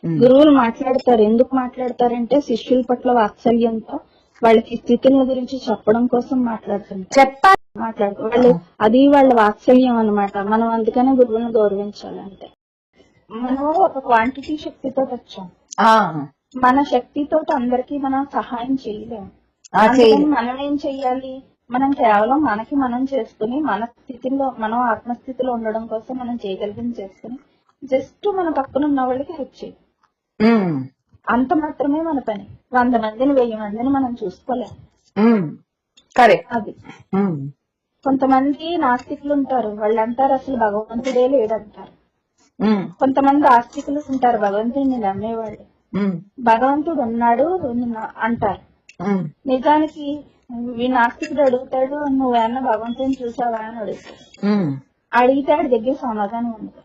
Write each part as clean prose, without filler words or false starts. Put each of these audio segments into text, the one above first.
గురువులు మాట్లాడతారు. ఎందుకు మాట్లాడతారంటే శిష్యుల పట్ల వాత్సల్యంతో వాళ్ళకి స్థితుల గురించి చెప్పడం కోసం మాట్లాడుతారు. వాళ్ళు అది వాళ్ళ వాత్సల్యం అన్నమాట. మనం అందుకనే గురువులను గౌరవించాలంటే మనం ఒక క్వాంటిటీ శక్తితో వచ్చాం. మన శక్తితో అందరికీ మనం సహాయం చేయలేము. అందుకని మనం ఏం చెయ్యాలి? మనం కేవలం మనకి మనం చేసుకుని మన స్థితిలో మనం ఆత్మస్థితిలో ఉండడం కోసం మనం చేయగలిగింది చేసుకుని జస్ట్ మన పక్కన ఉన్న వాళ్ళకి హెల్ప్ చేయాలి. అంత మాత్రమే మన పని. 100 మందిని 1000 మందిని మనం చూసుకోలేము. అది కొంతమంది నాస్తికులు ఉంటారు. వాళ్ళు అంటారు అసలు భగవంతుడే లేడంటారు. కొంతమంది ఆస్తికులు ఉంటారు, భగవంతుడిని నమ్మేవాళ్ళు. భగవంతుడు ఉన్నాడు అంటారు. నిజానికి ఈ నాస్తికుడు అడుగుతాడు, నువ్వేమన్నా భగవంతుని చూసావా అని అడుగుతాడు. అడిగితే ఆడి దగ్గర సమాధానం ఉండదు,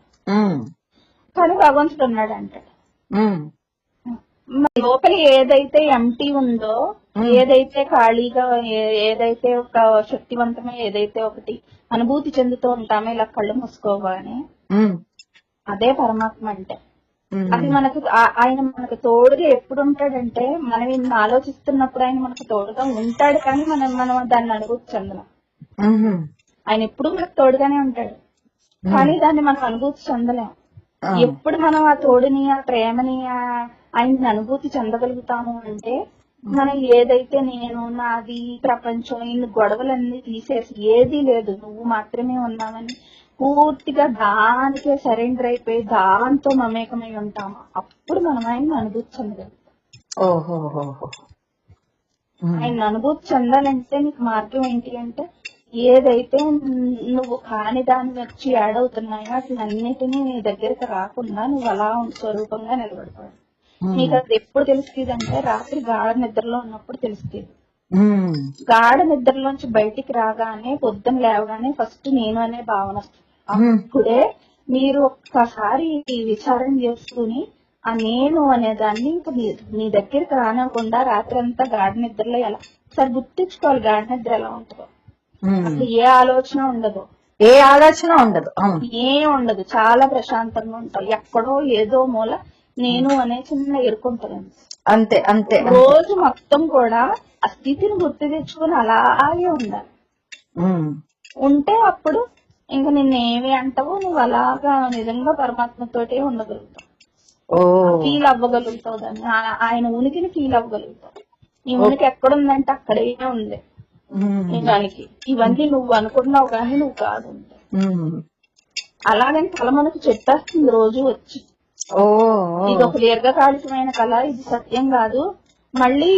కానీ భగవంతుడు ఉన్నాడు అంటాడు. లోపల ఏదైతే ఎంటీ ఉందో, ఏదైతే ఖాళీగా, ఏదైతే ఒక శక్తివంతమే, ఏదైతే ఒకటి అనుభూతి చెందుతూ ఉంటామో ఇలా కళ్ళు మూసుకోగానే, అదే పరమాత్మ అంటే. అది మనకు ఆయన మనకు తోడుగా ఎప్పుడు ఉంటాడంటే, మనం ఇన్ని ఆలోచిస్తున్నప్పుడు ఆయన మనకు తోడుగా ఉంటాడు, కానీ మనం దాన్ని అనుభూతి చెందడం. ఆయన ఎప్పుడు మనకు తోడుగానే ఉంటాడు, కానీ దాన్ని మనం అనుభూతి చెందలేం. ఎప్పుడు మనం ఆ తోడుని, ఆ ప్రేమని, ఆయన్ని అనుభూతి చెందగలుగుతాము అంటే, మనం ఏదైతే నేను, నాది, ప్రపంచం, ఇన్ని గొడవలన్నీ తీసేసి ఏదీ లేదు, నువ్వు మాత్రమే ఉన్నావని పూర్తిగా దానికే సరెండర్ అయిపోయి దాంతో మమేకమై ఉంటాము. అప్పుడు మనం ఆయన్ని అనుభూతి చెందగలుగుతాం. ఆయన అనుభూతి చెందాలంటే నీకు మార్గం ఏంటి అంటే, ఏదైతే నువ్వు కాని దాన్ని వచ్చి యాడ్ అవుతున్నాయో అట్లన్నిటినీ నీ దగ్గరికి రాకుండా నువ్వు అలా స్వరూపంగా నిలబడిపోయాడు. నీకు అది ఎప్పుడు తెలుస్తుంది అంటే, రాత్రి గాఢ నిద్రలో ఉన్నప్పుడు తెలుస్తుంది. గాఢ నిద్రలోంచి బయటికి రాగానే, పొద్దున లేవగానే ఫస్ట్ నేను అనే భావన వస్తుంది. అప్పుడే మీరు ఒక్కసారి విచారం చేసుకుని ఆ నేను అనే దాన్ని ఇంకా నీ దగ్గరికి రానకుండా రాత్రి అంతా గాఢ నిద్రలో ఎలా ఒకసారి గుర్తించుకోవాలి. గాఢ నిద్ర ఎలా ఉంటుందో, అసలు ఏ ఆలోచన ఉండదు, ఏం ఉండదు, చాలా ప్రశాంతంగా ఉంటాం. ఎక్కడో ఏదో మూల నేను అనే చిన్న ఎరుకుంటుంది. అంతే రోజు మొత్తం కూడా ఆ స్థితిని గుర్తు తెచ్చుకుని అలాగే ఉండాలి. ఉంటే అప్పుడు ఇంకా నిన్నేమి అంటావు, నువ్వు అలాగా నిజంగా పరమాత్మతోటే ఉండగలుగుతావు, ఫీల్ అవ్వగలుగుతావు, దాన్ని ఆయన ఉనికిని ఫీల్ అవ్వగలుగుతావు. ఈ ఉనికి ఎక్కడుందంటే అక్కడే ఉంది. నిజానికి ఇవన్నీ నువ్వు అనుకున్నావు కానీ నువ్వు కాదు. అలాగని కళ మనకు చెప్పేస్తుంది రోజు వచ్చి, ఇది ఒక దీర్ఘకాలికమైన కళ, ఇది సత్యం కాదు. మళ్ళీ